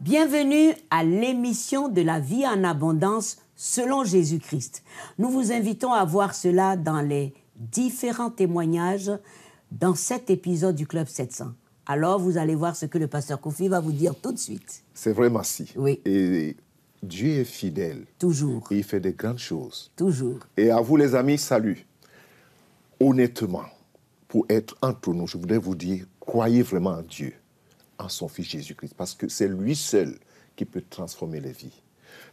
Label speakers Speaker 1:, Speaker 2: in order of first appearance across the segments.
Speaker 1: Bienvenue à l'émission de la vie en abondance selon Jésus-Christ. Nous vous invitons à voir cela dans les différents témoignages dans cet épisode du Club 700. Alors, vous allez voir ce que le pasteur Kofi va vous dire tout de suite.
Speaker 2: C'est vraiment si.
Speaker 1: Oui.
Speaker 2: Et Dieu est fidèle.
Speaker 1: Toujours.
Speaker 2: Et il fait de grandes choses.
Speaker 1: Toujours.
Speaker 2: Et à vous, les amis, salut. Honnêtement, pour être entre nous, je voudrais vous dire, croyez vraiment en Dieu, en son Fils Jésus-Christ, parce que c'est lui seul qui peut transformer les vies.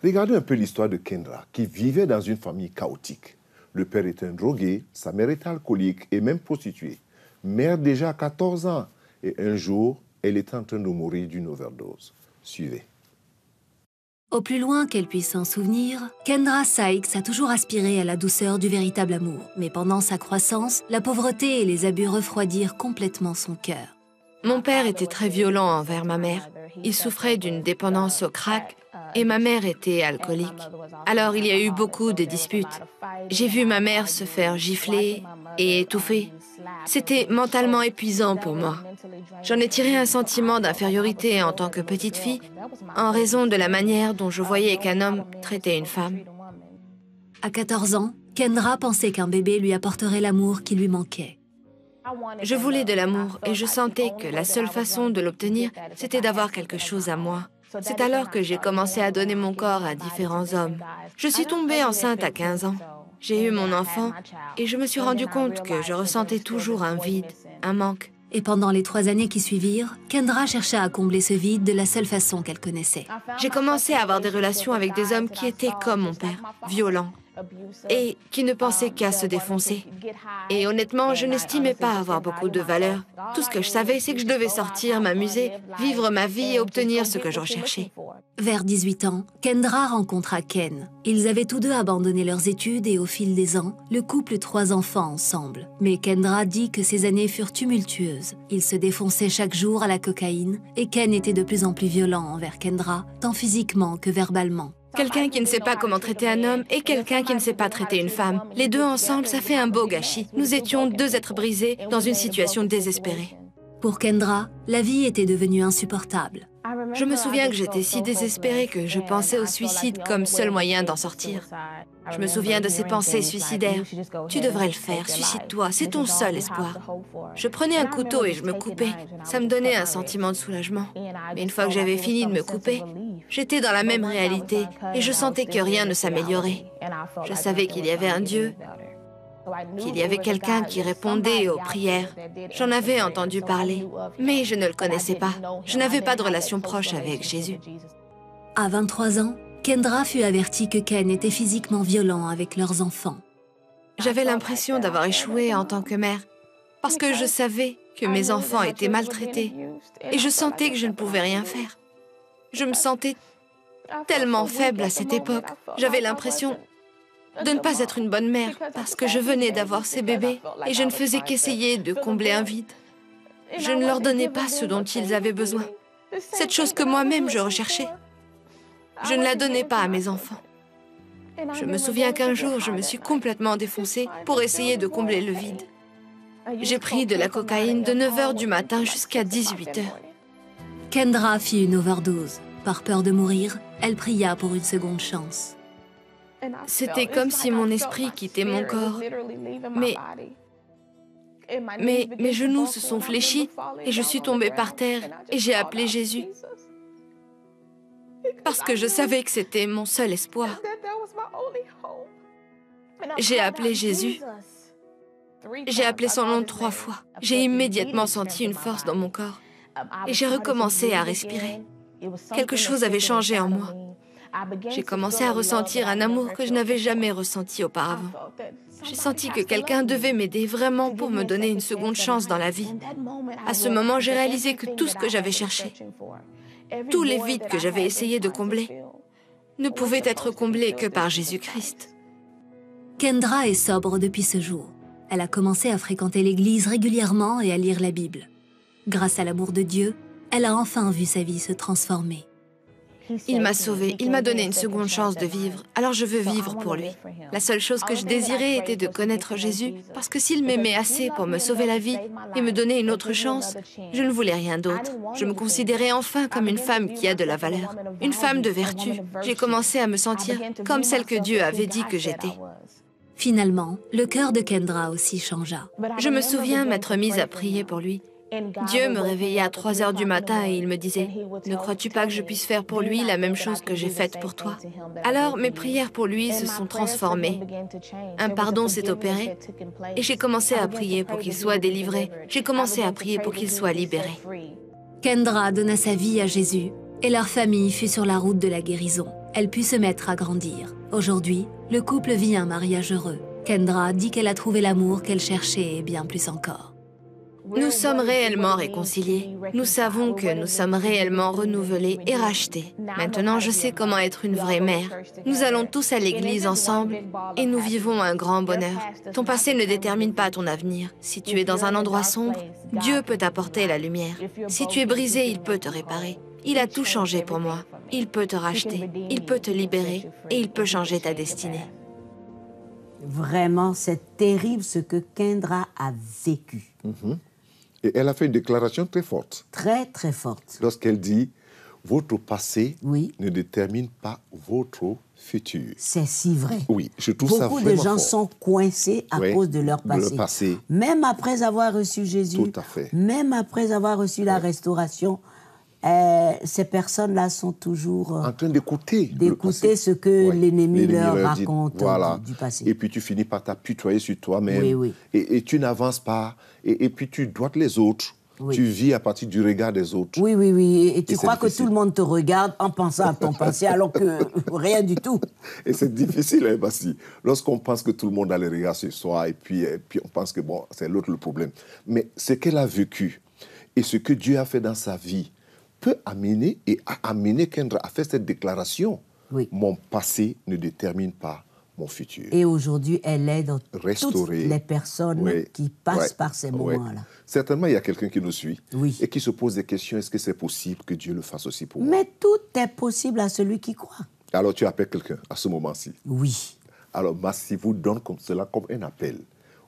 Speaker 2: Regardez un peu l'histoire de Kendra, qui vivait dans une famille chaotique. Le père était un drogué, sa mère était alcoolique et même prostituée. Mère déjà à 14 ans. Et un jour, elle était en train de mourir d'une overdose. Suivez.
Speaker 3: Au plus loin qu'elle puisse s'en souvenir, Kendra Sykes a toujours aspiré à la douceur du véritable amour. Mais pendant sa croissance, la pauvreté et les abus refroidirent complètement son cœur.
Speaker 4: Mon père était très violent envers ma mère. Il souffrait d'une dépendance au crack et ma mère était alcoolique. Alors il y a eu beaucoup de disputes. J'ai vu ma mère se faire gifler et étouffer. C'était mentalement épuisant pour moi. J'en ai tiré un sentiment d'infériorité en tant que petite fille en raison de la manière dont je voyais qu'un homme traitait une femme.
Speaker 3: À 14 ans, Kendra pensait qu'un bébé lui apporterait l'amour qui lui manquait.
Speaker 4: Je voulais de l'amour et je sentais que la seule façon de l'obtenir, c'était d'avoir quelque chose à moi. C'est alors que j'ai commencé à donner mon corps à différents hommes. Je suis tombée enceinte à 15 ans. J'ai eu mon enfant et je me suis rendu compte que je ressentais toujours un vide, un manque.
Speaker 3: Et pendant les 3 années qui suivirent, Kendra chercha à combler ce vide de la seule façon qu'elle connaissait.
Speaker 4: J'ai commencé à avoir des relations avec des hommes qui étaient comme mon père, violents, et qui ne pensaient qu'à se défoncer. Et honnêtement, je n'estimais pas avoir beaucoup de valeur. Tout ce que je savais, c'est que je devais sortir, m'amuser, vivre ma vie et obtenir ce que je recherchais.
Speaker 3: Vers 18 ans, Kendra rencontra Ken. Ils avaient tous deux abandonné leurs études et au fil des ans, le couple eut 3 enfants ensemble. Mais Kendra dit que ces années furent tumultueuses. Ils se défonçaient chaque jour à la cocaïne et Ken était de plus en plus violent envers Kendra, tant physiquement que verbalement.
Speaker 4: Quelqu'un qui ne sait pas comment traiter un homme et quelqu'un qui ne sait pas traiter une femme. Les deux ensemble, ça fait un beau gâchis. Nous étions 2 êtres brisés dans une situation désespérée.
Speaker 3: Pour Kendra, la vie était devenue insupportable.
Speaker 4: Je me souviens que j'étais si désespérée que je pensais au suicide comme seul moyen d'en sortir. Je me souviens de ces pensées suicidaires. Tu devrais le faire, suicide-toi, c'est ton seul espoir. Je prenais un couteau et je me coupais. Ça me donnait un sentiment de soulagement. Mais une fois que j'avais fini de me couper, j'étais dans la même réalité et je sentais que rien ne s'améliorait. Je savais qu'il y avait un Dieu, qu'il y avait quelqu'un qui répondait aux prières. J'en avais entendu parler, mais je ne le connaissais pas. Je n'avais pas de relation proche avec Jésus.
Speaker 3: À 23 ans, Kendra fut avertie que Ken était physiquement violent avec leurs enfants.
Speaker 4: J'avais l'impression d'avoir échoué en tant que mère, parce que je savais que mes enfants étaient maltraités et je sentais que je ne pouvais rien faire. Je me sentais tellement faible à cette époque. J'avais l'impression de ne pas être une bonne mère parce que je venais d'avoir ces bébés et je ne faisais qu'essayer de combler un vide. Je ne leur donnais pas ce dont ils avaient besoin, cette chose que moi-même je recherchais. Je ne la donnais pas à mes enfants. Je me souviens qu'un jour, je me suis complètement défoncée pour essayer de combler le vide. J'ai pris de la cocaïne de 9 h du matin jusqu'à 18 h.
Speaker 3: Kendra fit une overdose. Par peur de mourir, elle pria pour une seconde chance.
Speaker 4: C'était comme si mon esprit quittait mon corps. Mais mes genoux se sont fléchis et je suis tombée par terre et j'ai appelé Jésus. Parce que je savais que c'était mon seul espoir. J'ai appelé Jésus. J'ai appelé son nom 3 fois. J'ai immédiatement senti une force dans mon corps. Et j'ai recommencé à respirer. Quelque chose avait changé en moi. J'ai commencé à ressentir un amour que je n'avais jamais ressenti auparavant. J'ai senti que quelqu'un devait m'aider vraiment pour me donner une seconde chance dans la vie. À ce moment, j'ai réalisé que tout ce que j'avais cherché, tous les vides que j'avais essayé de combler, ne pouvaient être comblés que par Jésus-Christ.
Speaker 3: Kendra est sobre depuis ce jour. Elle a commencé à fréquenter l'église régulièrement et à lire la Bible. Grâce à l'amour de Dieu, elle a enfin vu sa vie se transformer.
Speaker 4: Il m'a sauvée, il m'a donné une seconde chance de vivre, alors je veux vivre pour lui. La seule chose que je désirais était de connaître Jésus, parce que s'il m'aimait assez pour me sauver la vie et me donner une autre chance, je ne voulais rien d'autre. Je me considérais enfin comme une femme qui a de la valeur, une femme de vertu. J'ai commencé à me sentir comme celle que Dieu avait dit que j'étais.
Speaker 3: Finalement, le cœur de Kendra aussi changea.
Speaker 4: Je me souviens m'être mise à prier pour lui. Dieu me réveillait à 3 heures du matin et il me disait « Ne crois-tu pas que je puisse faire pour lui la même chose que j'ai faite pour toi ?» Alors mes prières pour lui se sont transformées. Un pardon s'est opéré et j'ai commencé à prier pour qu'il soit délivré. J'ai commencé à prier pour qu'il soit libéré.
Speaker 3: Kendra donna sa vie à Jésus et leur famille fut sur la route de la guérison. Elle put se mettre à grandir. Aujourd'hui, le couple vit un mariage heureux. Kendra dit qu'elle a trouvé l'amour qu'elle cherchait et bien plus encore.
Speaker 4: Nous sommes réellement réconciliés. Nous savons que nous sommes réellement renouvelés et rachetés. Maintenant, je sais comment être une vraie mère. Nous allons tous à l'église ensemble et nous vivons un grand bonheur. Ton passé ne détermine pas ton avenir. Si tu es dans un endroit sombre, Dieu peut t'apporter la lumière. Si tu es brisé, il peut te réparer. Il a tout changé pour moi. Il peut te racheter, il peut te libérer et il peut changer ta destinée.
Speaker 1: Vraiment, c'est terrible ce que Kendra a vécu.
Speaker 2: Et elle a fait une déclaration très forte.
Speaker 1: Très, très forte.
Speaker 2: Lorsqu'elle dit « Votre passé
Speaker 1: Oui.
Speaker 2: ne détermine pas votre futur. »
Speaker 1: C'est si vrai.
Speaker 2: Oui, je trouve ça vraiment
Speaker 1: Beaucoup de gens
Speaker 2: fort.
Speaker 1: sont coincés à cause de leur passé. Même après avoir reçu Jésus,
Speaker 2: Tout à fait.
Speaker 1: même après avoir reçu la restauration, ces personnes-là sont toujours
Speaker 2: en train d'écouter
Speaker 1: ce que l'ennemi leur
Speaker 2: dit,
Speaker 1: raconte
Speaker 2: voilà.
Speaker 1: du passé.
Speaker 2: Et puis tu finis par t'apitoyer sur toi-même.
Speaker 1: Oui, oui.
Speaker 2: Et tu n'avances pas. Et puis tu doites les autres.
Speaker 1: Oui.
Speaker 2: Tu vis à partir du regard des autres.
Speaker 1: Oui, oui, oui. Et tu crois que
Speaker 2: difficile.
Speaker 1: tout le monde te regarde en pensant à ton passé, alors que rien du tout.
Speaker 2: Et c'est difficile, hein, Bassi. Lorsqu'on pense que tout le monde a les regards sur soi, et puis on pense que bon, c'est l'autre le problème. Mais ce qu'elle a vécu et ce que Dieu a fait dans sa vie peut amener et a amené Kendra à faire cette déclaration.
Speaker 1: Oui.
Speaker 2: Mon passé ne détermine pas mon futur.
Speaker 1: Et aujourd'hui, elle aide toutes les personnes
Speaker 2: Oui.
Speaker 1: qui passent
Speaker 2: Ouais.
Speaker 1: par ces
Speaker 2: Ouais.
Speaker 1: moments-là.
Speaker 2: Certainement, il y a quelqu'un qui nous suit
Speaker 1: Oui.
Speaker 2: et qui se pose des questions. Est-ce que c'est possible que Dieu le fasse aussi pour moi?
Speaker 1: Mais tout est possible à celui qui croit.
Speaker 2: Alors tu appelles quelqu'un à ce moment-ci.
Speaker 1: Oui.
Speaker 2: Alors Massi vous donne comme cela comme un appel.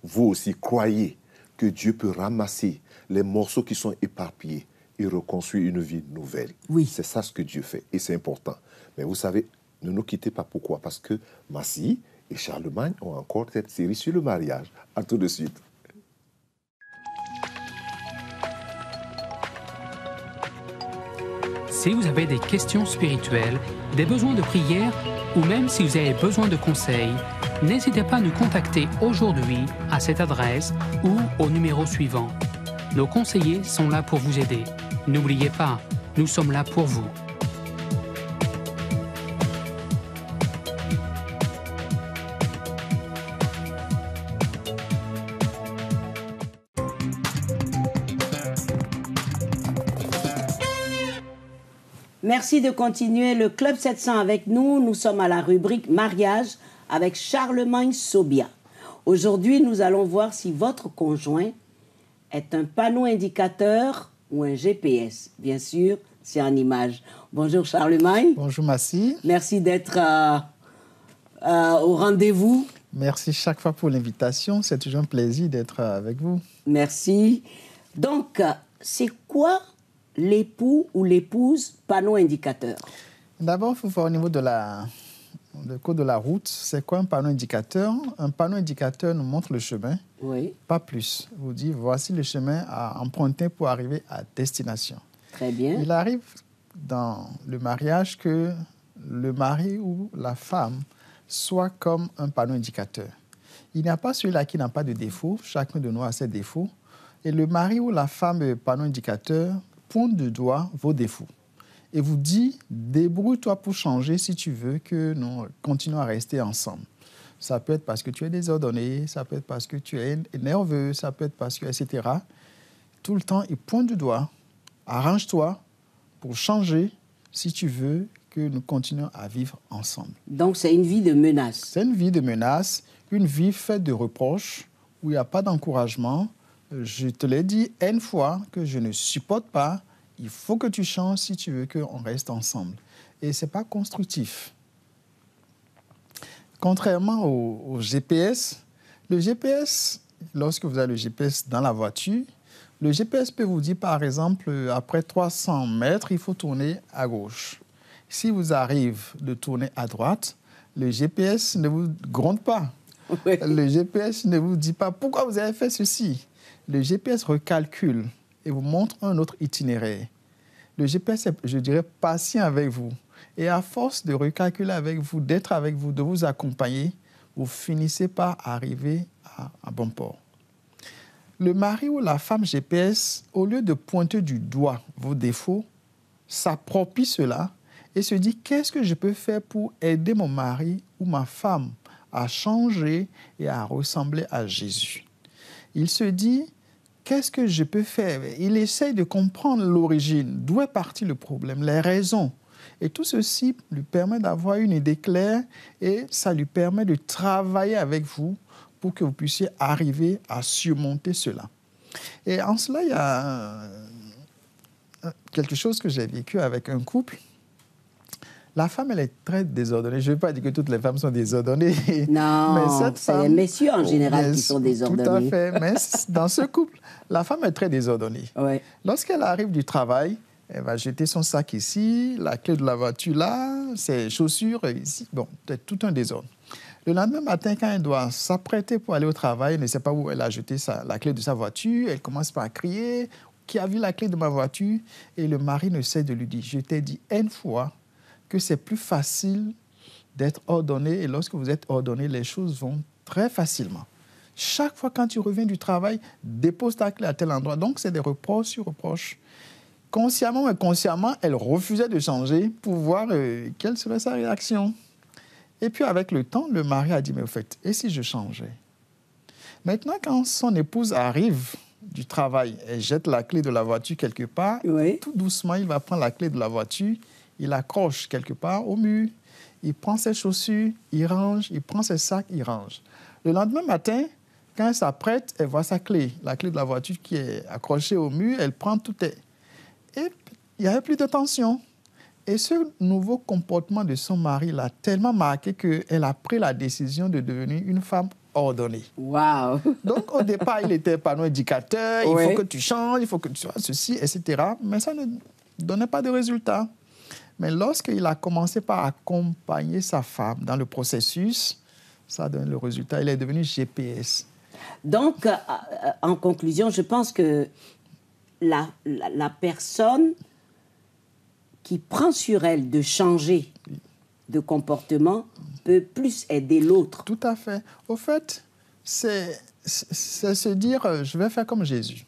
Speaker 2: Vous aussi croyez que Dieu peut ramasser les morceaux qui sont éparpillés et reconstruire une vie nouvelle.
Speaker 1: Oui.
Speaker 2: C'est ça ce que Dieu fait et c'est important. Mais vous savez, ne nous quittez pas. Pourquoi? Parce que Massi et Charlemagne ont encore cette série sur le mariage. À tout de suite.
Speaker 5: Si vous avez des questions spirituelles, des besoins de prière ou même si vous avez besoin de conseils, n'hésitez pas à nous contacter aujourd'hui à cette adresse ou au numéro suivant. Nos conseillers sont là pour vous aider. N'oubliez pas, nous sommes là pour vous.
Speaker 1: Merci de continuer le Club 700 avec nous. Nous sommes à la rubrique mariage avec Charlemagne Sobia. Aujourd'hui, nous allons voir si votre conjoint est un panneau indicateur ou un GPS. Bien sûr, c'est en image. Bonjour Charlemagne.
Speaker 6: Bonjour Massi.
Speaker 1: Merci d'être au rendez-vous.
Speaker 6: Merci chaque fois pour l'invitation. C'est toujours un plaisir d'être avec vous.
Speaker 1: Merci. Donc, c'est quoi l'époux ou l'épouse panneau indicateur?
Speaker 6: D'abord, il faut voir au niveau de le code de la route. C'est quoi un panneau indicateur? Un panneau indicateur nous montre le chemin,
Speaker 1: Oui.
Speaker 6: pas plus. Vous dit, voici le chemin à emprunter pour arriver à destination.
Speaker 1: Très bien.
Speaker 6: Il arrive dans le mariage que le mari ou la femme soit comme un panneau indicateur. Il n'y a pas celui-là qui n'a pas de défaut. Chacun de nous a ses défauts. Et le mari ou la femme panneau indicateur pointe du doigt vos défauts et vous dit, débrouille-toi pour changer si tu veux que nous continuons à rester ensemble. Ça peut être parce que tu es désordonné, ça peut être parce que tu es nerveux, ça peut être parce que, etc. Tout le temps, il pointe du doigt, arrange-toi pour changer si tu veux que nous continuons à vivre ensemble.
Speaker 1: Donc, c'est une vie de menace.
Speaker 6: C'est une vie de menace, une vie faite de reproches, où il n'y a pas d'encouragement. Je te l'ai dit une fois que je ne supporte pas il faut que tu changes si tu veux qu'on reste ensemble. Et ce n'est pas constructif. Contrairement au GPS, le GPS, lorsque vous avez le GPS dans la voiture, le GPS peut vous dire, par exemple, après 300 mètres, il faut tourner à gauche. Si vous arrivez de tourner à droite, le GPS ne vous gronde pas. Oui. Le GPS ne vous dit pas pourquoi vous avez fait ceci. Le GPS recalcule et vous montre un autre itinéraire. Le GPS est, je dirais, patient avec vous. Et à force de recalculer avec vous, d'être avec vous, de vous accompagner, vous finissez par arriver à bon port. Le mari ou la femme GPS, au lieu de pointer du doigt vos défauts, s'approprie cela et se dit « Qu'est-ce que je peux faire pour aider mon mari ou ma femme à changer et à ressembler à Jésus ?» Il se dit « Qu'est-ce que je peux faire ?» Il essaye de comprendre l'origine, d'où est parti le problème, les raisons. Et tout ceci lui permet d'avoir une idée claire et ça lui permet de travailler avec vous pour que vous puissiez arriver à surmonter cela. Et en cela, il y a quelque chose que j'ai vécu avec un couple. La femme, elle est très désordonnée. Je ne veux pas dire que toutes les femmes sont désordonnées.
Speaker 1: Non, mais c'est les messieurs en général qui sont désordonnés.
Speaker 6: Tout à fait. Mais dans ce couple, la femme est très désordonnée.
Speaker 1: Ouais.
Speaker 6: Lorsqu'elle arrive du travail, elle va jeter son sac ici, la clé de la voiture là, ses chaussures ici. Bon, c'est tout un désordre. Le lendemain matin, quand elle doit s'apprêter pour aller au travail, elle ne sait pas où elle a jeté la clé de sa voiture. Elle commence par crier « Qui a vu la clé de ma voiture ?» Et le mari ne cesse de lui dire « Je t'ai dit une fois que c'est plus facile d'être ordonné et lorsque vous êtes ordonné, les choses vont très facilement. Chaque fois quand tu reviens du travail, dépose ta clé à tel endroit. » Donc, c'est des reproches sur reproches. Consciemment ou inconsciemment, elle refusait de changer pour voir quelle serait sa réaction. Et puis, avec le temps, le mari a dit, mais au fait, et si je changeais? Maintenant, quand son épouse arrive du travail, elle jette la clé de la voiture quelque part, oui. Tout doucement, il va prendre la clé de la voiture, il accroche quelque part au mur, il prend ses chaussures, il range, il prend ses sacs, il range. Le lendemain matin, quand elle s'apprête, elle voit sa clé, la clé de la voiture qui est accrochée au mur, elle prend tout. Et il n'y avait plus de tension. Et ce nouveau comportement de son mari l'a tellement marqué qu'elle a pris la décision de devenir une femme ordonnée.
Speaker 1: Wow.
Speaker 6: Donc, au départ, il était panneau indicateur, il faut que tu changes, il faut que tu sois ceci, etc. Mais ça ne donnait pas de résultat. Mais lorsqu'il a commencé par accompagner sa femme dans le processus, ça a donné le résultat. Il est devenu GPS.
Speaker 1: Donc, en conclusion, je pense que la personne qui prend sur elle de changer de comportement peut plus aider l'autre.
Speaker 6: Tout à fait. Au fait, c'est se dire, je vais faire comme Jésus.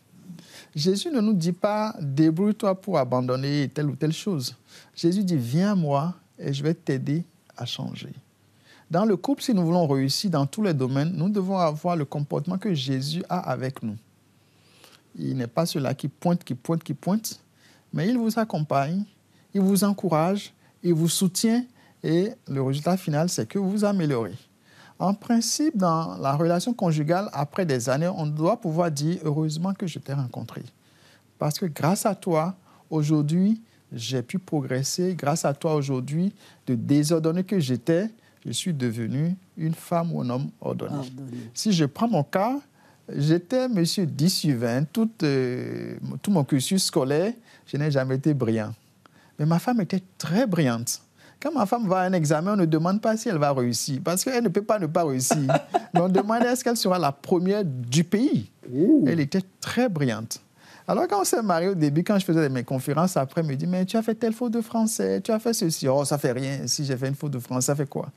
Speaker 6: Jésus ne nous dit pas, débrouille-toi pour abandonner telle ou telle chose. Jésus dit, viens à moi et je vais t'aider à changer. Dans le couple, si nous voulons réussir dans tous les domaines, nous devons avoir le comportement que Jésus a avec nous. Il n'est pas celui-là qui pointe, mais il vous accompagne, il vous encourage, il vous soutient et le résultat final, c'est que vous vous améliorez. En principe, dans la relation conjugale, après des années, on doit pouvoir dire « heureusement que je t'ai rencontré ». Parce que grâce à toi, aujourd'hui, j'ai pu progresser. Grâce à toi, aujourd'hui, de désordonné que j'étais, je suis devenu une femme ou un homme ordonné. Si je prends mon cas, j'étais monsieur 10 sur 20, tout mon cursus scolaire, je n'ai jamais été brillant. Mais ma femme était très brillante. Quand ma femme va à un examen, on ne demande pas si elle va réussir, parce qu'elle ne peut pas ne pas réussir. Mais on demande est-ce qu'elle sera la première du pays. Ouh. Elle était très brillante. Alors quand on s'est mariés au début, quand je faisais mes conférences, après, elle me dit, mais tu as fait telle faute de français, tu as fait ceci. Oh, ça fait rien. Si j'ai fait une faute de français, ça fait quoi?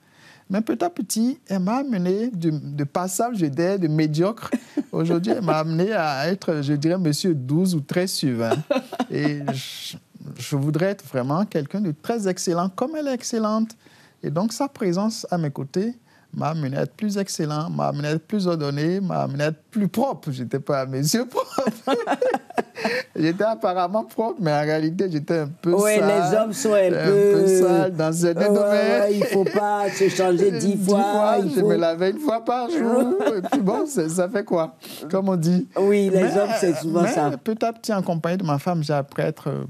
Speaker 6: Mais petit à petit, elle m'a amené de passage d'aide, de médiocre. Aujourd'hui, elle m'a amené à être, je dirais, monsieur 12 ou 13 sur 20. Et je voudrais être vraiment quelqu'un de très excellent, comme elle est excellente. Et donc, sa présence à mes côtés m'a amené à être plus excellent, m'a amené à être plus ordonné, m'a amené à être plus propre. Je n'étais pas à mes yeux propre. J'étais apparemment propre, mais en réalité, j'étais un peu sale.
Speaker 1: Oui, les hommes sont un peu
Speaker 6: sales dans certains domaines.
Speaker 1: Il ne faut pas se changer 10 fois.
Speaker 6: Je me lavais une fois par jour. Et puis bon, ça fait quoi, comme on dit.
Speaker 1: Oui, les hommes, c'est souvent ça.
Speaker 6: Petit à petit, en compagnie de ma femme, j'ai appris à être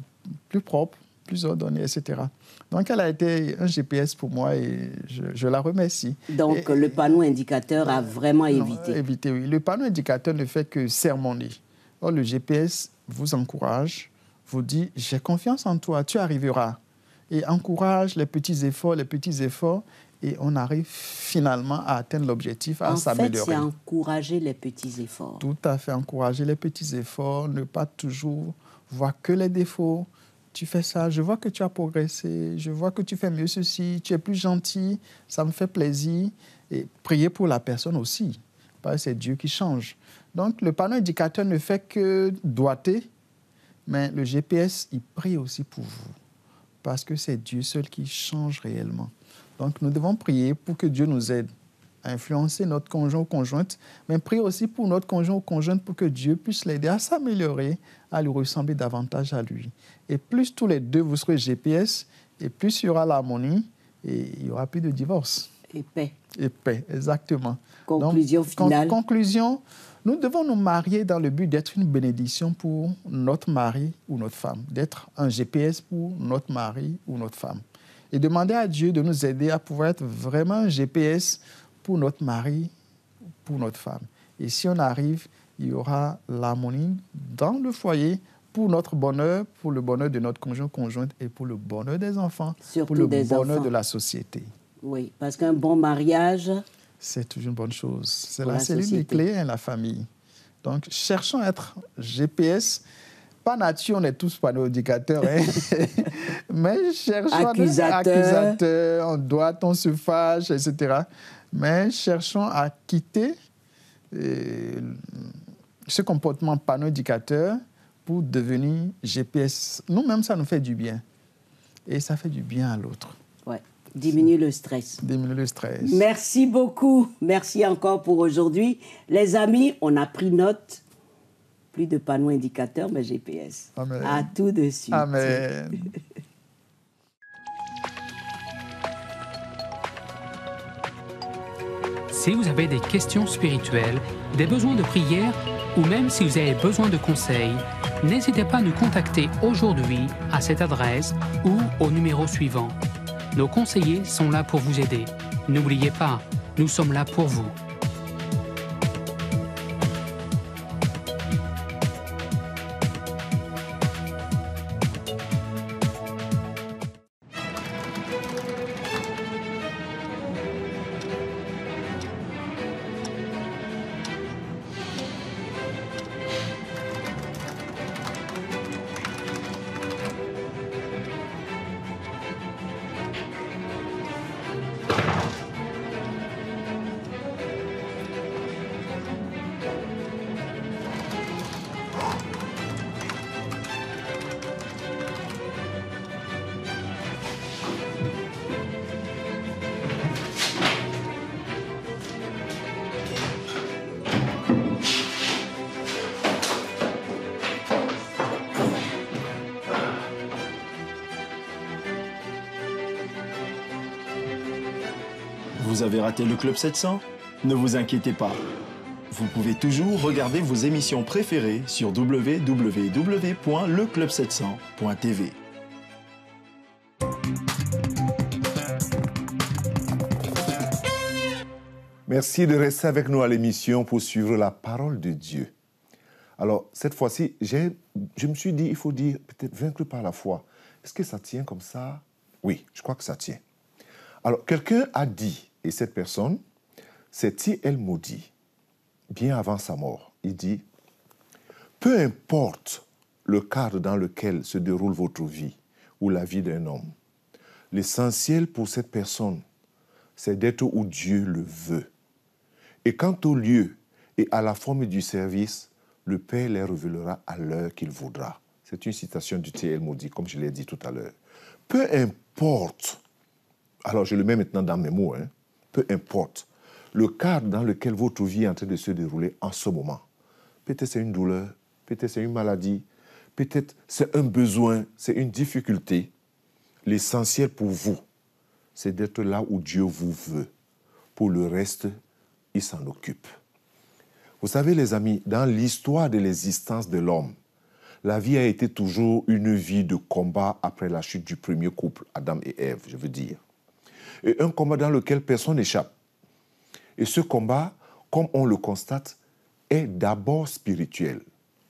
Speaker 6: plus propre, plus ordonné, etc. Donc, elle a été un GPS pour moi et je la remercie.
Speaker 1: Donc, le panneau indicateur a vraiment évité.
Speaker 6: Évité, oui. Le panneau indicateur ne fait que sermonner. Or, le GPS vous encourage, vous dit « j'ai confiance en toi, tu arriveras ». Et encourage les petits efforts, et on arrive finalement à atteindre l'objectif, à s'améliorer.
Speaker 1: En fait, c'est encourager les petits efforts.
Speaker 6: Tout à fait, encourager les petits efforts, ne pas toujours voir que les défauts. Tu fais ça, je vois que tu as progressé, je vois que tu fais mieux ceci, tu es plus gentil, ça me fait plaisir. Et prier pour la personne aussi, parce que c'est Dieu qui change. Donc, le panneau indicateur ne fait que doiter, mais le GPS, il prie aussi pour vous, parce que c'est Dieu seul qui change réellement. Donc, nous devons prier pour que Dieu nous aide à influencer notre conjoint ou conjointe, mais prier aussi pour notre conjoint ou conjointe pour que Dieu puisse l'aider à s'améliorer, à lui ressembler davantage à lui. Et plus tous les deux vous serez GPS, et plus il y aura l'harmonie, et il n'y aura plus de divorce.
Speaker 1: Et paix.
Speaker 6: Et paix, exactement.
Speaker 1: Conclusion finale.
Speaker 6: Conclusion, nous devons nous marier dans le but d'être une bénédiction pour notre mari ou notre femme, d'être un GPS pour notre mari ou notre femme. Et demander à Dieu de nous aider à pouvoir être vraiment un GPS pour notre mari, pour notre femme. Et si on arrive, il y aura l'harmonie dans le foyer pour notre bonheur, pour le bonheur de notre conjoint, conjointe et pour le bonheur des enfants,
Speaker 1: surtout
Speaker 6: pour le
Speaker 1: des
Speaker 6: bonheur
Speaker 1: enfants.
Speaker 6: de la société.
Speaker 1: Oui, parce qu'un bon mariage...
Speaker 6: c'est toujours une bonne chose. C'est
Speaker 1: la
Speaker 6: l'une des clés, la famille. Donc, cherchons à être GPS. Par nature, on est tous panneaux indicateurs, hein? Mais cherchons à être accusateurs, on doit, on se fâche, etc. Mais cherchons à quitter ce comportement panneau indicateur pour devenir GPS. Nous-mêmes, ça nous fait du bien. Et ça fait du bien à l'autre.
Speaker 1: Ouais. Diminue le stress.
Speaker 6: Diminue le stress.
Speaker 1: Merci beaucoup. Merci encore pour aujourd'hui. Les amis, on a pris note. Plus de panneaux indicateurs, mais GPS.
Speaker 6: Amen.
Speaker 1: À tout de suite.
Speaker 6: Amen.
Speaker 5: Si vous avez des questions spirituelles, des besoins de prière ou même si vous avez besoin de conseils, n'hésitez pas à nous contacter aujourd'hui à cette adresse ou au numéro suivant. Nos conseillers sont là pour vous aider. N'oubliez pas, nous sommes là pour vous.
Speaker 7: Vous avez raté le Club 700? Ne vous inquiétez pas. Vous pouvez toujours regarder vos émissions préférées sur www.leclub700.tv.
Speaker 2: Merci de rester avec nous à l'émission pour suivre la parole de Dieu. Alors, cette fois-ci, je me suis dit, il faut dire peut-être vaincre par la foi. Est-ce que ça tient comme ça? Oui, je crois que ça tient. Alors, quelqu'un a dit, et cette personne, c'est T.L. Moody, bien avant sa mort. Il dit, « Peu importe le cadre dans lequel se déroule votre vie ou la vie d'un homme, l'essentiel pour cette personne, c'est d'être où Dieu le veut. Et quant au lieu et à la forme du service, le Père les révélera à l'heure qu'il voudra. » C'est une citation du T.L. Moody, comme je l'ai dit tout à l'heure. Peu importe, alors je le mets maintenant dans mes mots, hein, peu importe le cadre dans lequel votre vie est en train de se dérouler en ce moment. Peut-être c'est une douleur, peut-être c'est une maladie, peut-être c'est un besoin, c'est une difficulté. L'essentiel pour vous, c'est d'être là où Dieu vous veut. Pour le reste, il s'en occupe. Vous savez, les amis, dans l'histoire de l'existence de l'homme, La vie a été toujours une vie de combat après la chute du premier couple, Adam et Ève, je veux dire. Et un combat dans lequel personne n'échappe. Et ce combat, comme on le constate, est d'abord spirituel.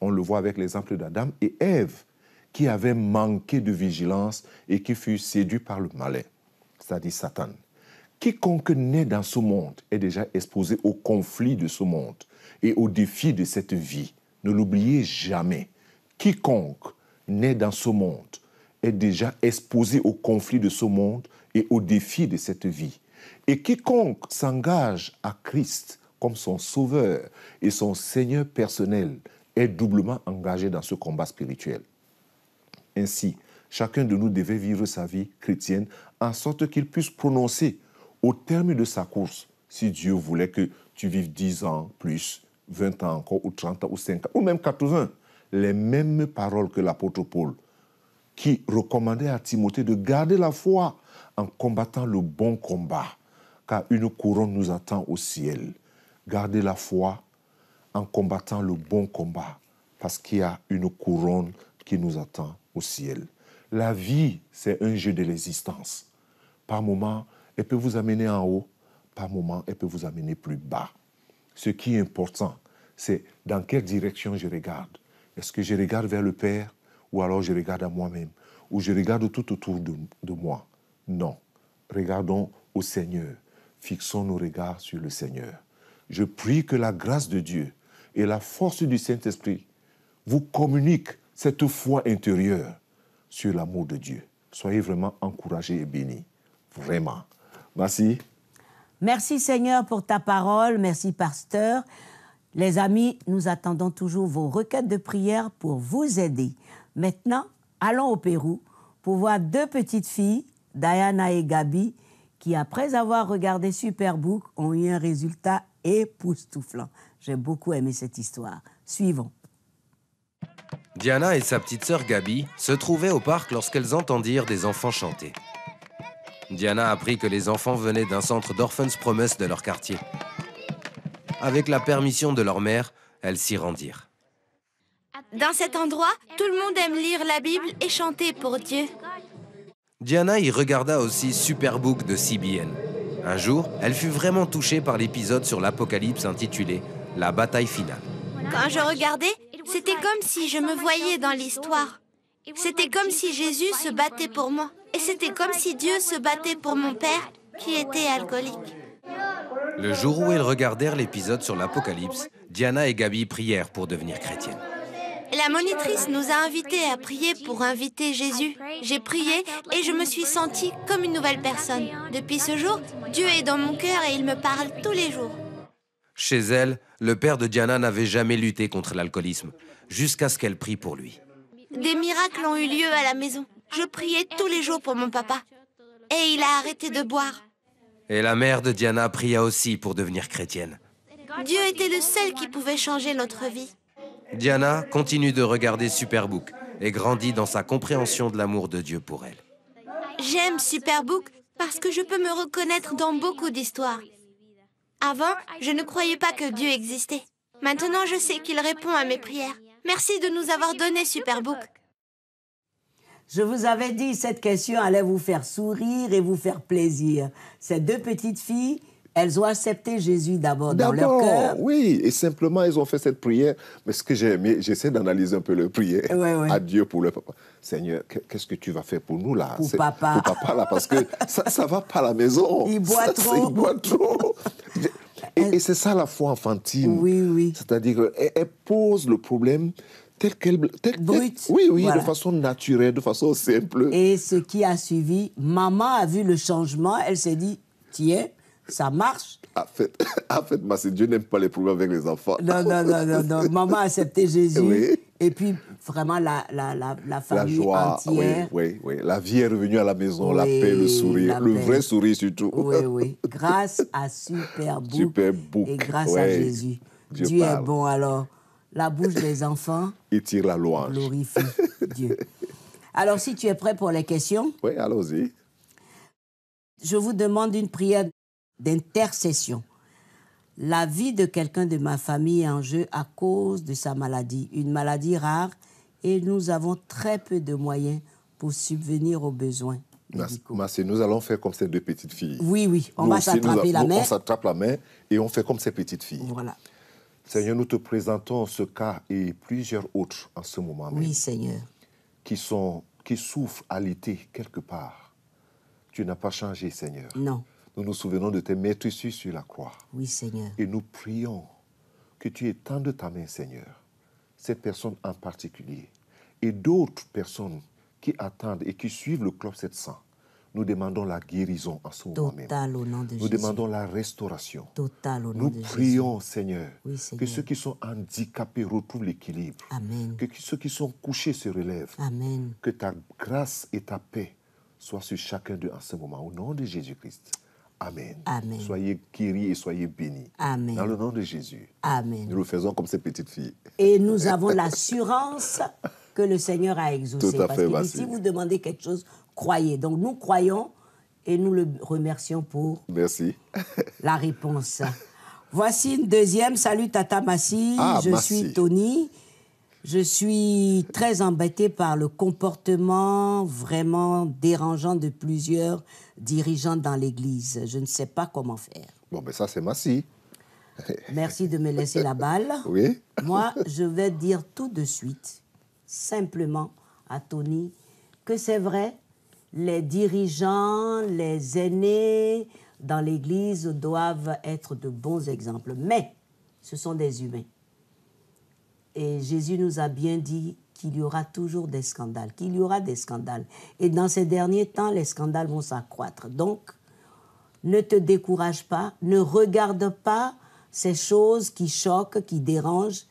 Speaker 2: On le voit avec l'exemple d'Adam et Ève, qui avaient manqué de vigilance et qui furent séduits par le malin, c'est-à-dire Satan. Quiconque naît dans ce monde est déjà exposé aux conflits de ce monde et aux défis de cette vie. Ne l'oubliez jamais. Quiconque naît dans ce monde est déjà exposé aux conflits de ce monde et aux défis de cette vie. Et quiconque s'engage à Christ comme son sauveur et son Seigneur personnel est doublement engagé dans ce combat spirituel. Ainsi, chacun de nous devait vivre sa vie chrétienne en sorte qu'il puisse prononcer au terme de sa course, si Dieu voulait que tu vives 10 ans plus, 20 ans encore, ou 30 ans, ou 5 ans, ou même 80, les mêmes paroles que l'apôtre Paul, qui recommandait à Timothée de garder la foi en combattant le bon combat, car une couronne nous attend au ciel. Gardez la foi en combattant le bon combat, parce qu'il y a une couronne qui nous attend au ciel. La vie, c'est un jeu de l'existence. Par moments, elle peut vous amener en haut, par moments, elle peut vous amener plus bas. Ce qui est important, c'est dans quelle direction je regarde. Est-ce que je regarde vers le Père, ou alors je regarde à moi-même, ou je regarde tout autour de moi? Non. Regardons au Seigneur. Fixons nos regards sur le Seigneur. Je prie que la grâce de Dieu et la force du Saint-Esprit vous communiquent cette foi intérieure sur l'amour de Dieu. Soyez vraiment encouragés et bénis. Vraiment. Merci.
Speaker 1: Merci Seigneur pour ta parole. Merci pasteur. Les amis, nous attendons toujours vos requêtes de prière pour vous aider. Maintenant, allons au Pérou pour voir deux petites filles, Diana et Gabi, qui après avoir regardé Superbook ont eu un résultat époustouflant. J'ai beaucoup aimé cette histoire. Suivons.
Speaker 8: Diana et sa petite sœur Gabi se trouvaient au parc lorsqu'elles entendirent des enfants chanter. Diana apprit que les enfants venaient d'un centre d'Orphans Promise de leur quartier. Avec la permission de leur mère, elles s'y rendirent.
Speaker 4: Dans cet endroit, tout le monde aime lire la Bible et chanter pour Dieu.
Speaker 8: Diana y regarda aussi Superbook de CBN. Un jour, elle fut vraiment touchée par l'épisode sur l'Apocalypse intitulé « La bataille finale ».
Speaker 4: Quand je regardais, c'était comme si je me voyais dans l'histoire. C'était comme si Jésus se battait pour moi. Et c'était comme si Dieu se battait pour mon père, qui était alcoolique.
Speaker 8: Le jour où elles regardèrent l'épisode sur l'Apocalypse, Diana et Gabi prièrent pour devenir chrétiennes.
Speaker 4: La monitrice nous a invités à prier pour inviter Jésus. J'ai prié et je me suis sentie comme une nouvelle personne. Depuis ce jour, Dieu est dans mon cœur et il me parle tous les jours.
Speaker 8: Chez elle, le père de Diana n'avait jamais lutté contre l'alcoolisme, jusqu'à ce qu'elle prie pour lui.
Speaker 4: Des miracles ont eu lieu à la maison. Je priais tous les jours pour mon papa. Et il a arrêté de boire.
Speaker 8: Et la mère de Diana pria aussi pour devenir chrétienne.
Speaker 4: Dieu était le seul qui pouvait changer notre vie.
Speaker 8: Diana continue de regarder Superbook et grandit dans sa compréhension de l'amour de Dieu pour elle.
Speaker 4: J'aime Superbook parce que je peux me reconnaître dans beaucoup d'histoires. Avant, je ne croyais pas que Dieu existait. Maintenant, je sais qu'il répond à mes prières. Merci de nous avoir donné Superbook.
Speaker 1: Je vous avais dit, cette question allait vous faire sourire et vous faire plaisir. Ces deux petites filles, elles ont accepté Jésus d'abord dans leur cœur.
Speaker 2: Oui, et simplement, elles ont fait cette prière. Mais ce que j'ai aimé, j'essaie d'analyser un peu leur prière à Dieu pour leur papa. Seigneur, qu'est-ce que tu vas faire pour nous là?
Speaker 1: Pour papa.
Speaker 2: Pour papa là, parce que ça ne va pas à la maison.
Speaker 1: Il boit trop.
Speaker 2: Il boit trop. Et c'est ça la foi enfantine.
Speaker 1: Oui, oui.
Speaker 2: C'est-à-dire qu'elle pose le problème tel qu'elle...
Speaker 1: Brut.
Speaker 2: Oui,
Speaker 1: Voilà.
Speaker 2: de façon naturelle, de façon simple.
Speaker 1: Et ce qui a suivi, maman a vu le changement, elle s'est dit, tiens, ça marche.
Speaker 2: En fait, Dieu n'aime pas les problèmes avec les enfants.
Speaker 1: Non. Maman a accepté Jésus.
Speaker 2: Oui.
Speaker 1: Et puis, vraiment, la famille
Speaker 2: la joie,
Speaker 1: entière.
Speaker 2: Oui. La vie est revenue à la maison,
Speaker 1: Oui,
Speaker 2: la paix, le sourire, le
Speaker 1: paix.
Speaker 2: vrai sourire surtout.
Speaker 1: Oui. Grâce à Superbook.
Speaker 2: Superbook.
Speaker 1: Et grâce à Jésus. Dieu est
Speaker 2: parle.
Speaker 1: bon. Alors, la bouche des enfants
Speaker 2: Il tire la louange.
Speaker 1: glorifie Dieu. Alors, si tu es prêt pour les questions,
Speaker 2: Oui, allons-y.
Speaker 1: je vous demande une prière d'intercession. La vie de quelqu'un de ma famille est en jeu à cause de sa maladie, une maladie rare et nous avons très peu de moyens pour subvenir aux besoins médicaux.
Speaker 2: Merci. Nous allons faire comme ces deux petites filles.
Speaker 1: Oui, on va s'attraper la main.
Speaker 2: On s'attrape la main et on fait comme ces petites filles.
Speaker 1: Voilà.
Speaker 2: Seigneur, nous te présentons ce cas et plusieurs autres en ce moment même.
Speaker 1: Oui, Seigneur.
Speaker 2: Qui souffrent à l'été quelque part. Tu n'as pas changé, Seigneur.
Speaker 1: Non.
Speaker 2: Nous nous souvenons de tes maîtresses sur la croix.
Speaker 1: Oui, Seigneur.
Speaker 2: Et nous prions que tu étendes ta main, Seigneur, cette personne en particulier, et d'autres personnes qui attendent et qui suivent le Club 700. Nous demandons la guérison en ce moment même.
Speaker 1: Total au nom de Jésus.
Speaker 2: Nous demandons la restauration.
Speaker 1: Total au nom de Jésus.
Speaker 2: Nous prions, Seigneur,
Speaker 1: oui, Seigneur,
Speaker 2: que ceux qui sont handicapés retrouvent l'équilibre.
Speaker 1: Amen.
Speaker 2: Que ceux qui sont couchés se relèvent.
Speaker 1: Amen.
Speaker 2: Que ta grâce et ta paix soient sur chacun d'eux en ce moment. Au nom de Jésus-Christ. Amen.
Speaker 1: Amen.
Speaker 2: Soyez guéris et soyez bénis.
Speaker 1: Amen.
Speaker 2: Dans le nom de Jésus.
Speaker 1: Amen.
Speaker 2: Nous le faisons comme ces petites filles.
Speaker 1: Et nous avons l'assurance que le Seigneur a exaucé.
Speaker 2: Tout à fait,
Speaker 1: parce que si vous demandez quelque chose, croyez. Donc nous croyons et nous le remercions pour la réponse. Voici une deuxième. Salut Tata Massi. Je suis Tony. Je suis très embêtée par le comportement vraiment dérangeant de plusieurs dirigeants dans l'Église. Je ne sais pas comment faire.
Speaker 2: Bon, ben ça, c'est Massi.
Speaker 1: Merci de me laisser la balle.
Speaker 2: Oui.
Speaker 1: Moi, je vais dire tout de suite, simplement à Tony, que c'est vrai, les dirigeants, les aînés dans l'Église doivent être de bons exemples. Mais ce sont des humains. Et Jésus nous a bien dit qu'il y aura toujours des scandales, qu'il y aura des scandales. Et dans ces derniers temps, les scandales vont s'accroître. Donc, ne te décourage pas, ne regarde pas ces choses qui choquent, qui dérangent,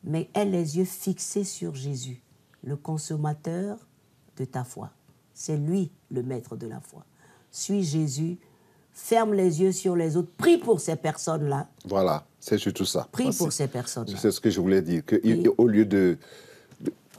Speaker 1: mais aie les yeux fixés sur Jésus, le consommateur de ta foi. C'est lui le maître de la foi. Suis Jésus, ferme les yeux sur les autres, prie pour ces personnes-là.
Speaker 2: Voilà, c'est surtout ça.
Speaker 1: Prie pour ces personnes-là.
Speaker 2: C'est ce que je voulais dire, qu'au lieu de...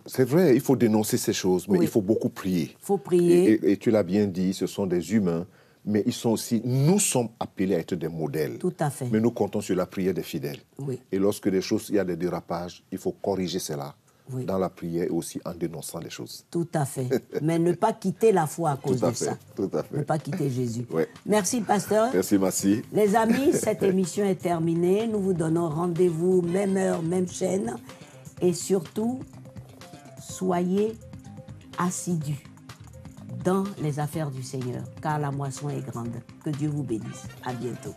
Speaker 2: C'est vrai, il faut dénoncer ces choses, mais il faut beaucoup prier.
Speaker 1: Il faut prier.
Speaker 2: Et tu l'as bien dit, ce sont des humains, mais ils sont aussi... Nous sommes appelés à être des modèles.
Speaker 1: Tout à fait.
Speaker 2: Mais nous comptons sur la prière des fidèles.
Speaker 1: Oui.
Speaker 2: Et lorsque il y a des dérapages, il faut corriger cela. Oui. Dans la prière et aussi en dénonçant les choses.
Speaker 1: Tout à fait. Mais ne pas quitter la foi à cause de ça.
Speaker 2: Tout à fait.
Speaker 1: Ne pas quitter Jésus.
Speaker 2: Oui.
Speaker 1: Merci, pasteur.
Speaker 2: Merci, merci.
Speaker 1: Les amis, cette émission est terminée. Nous vous donnons rendez-vous, même heure, même chaîne. Et surtout, soyez assidus dans les affaires du Seigneur, car la moisson est grande. Que Dieu vous bénisse. À bientôt.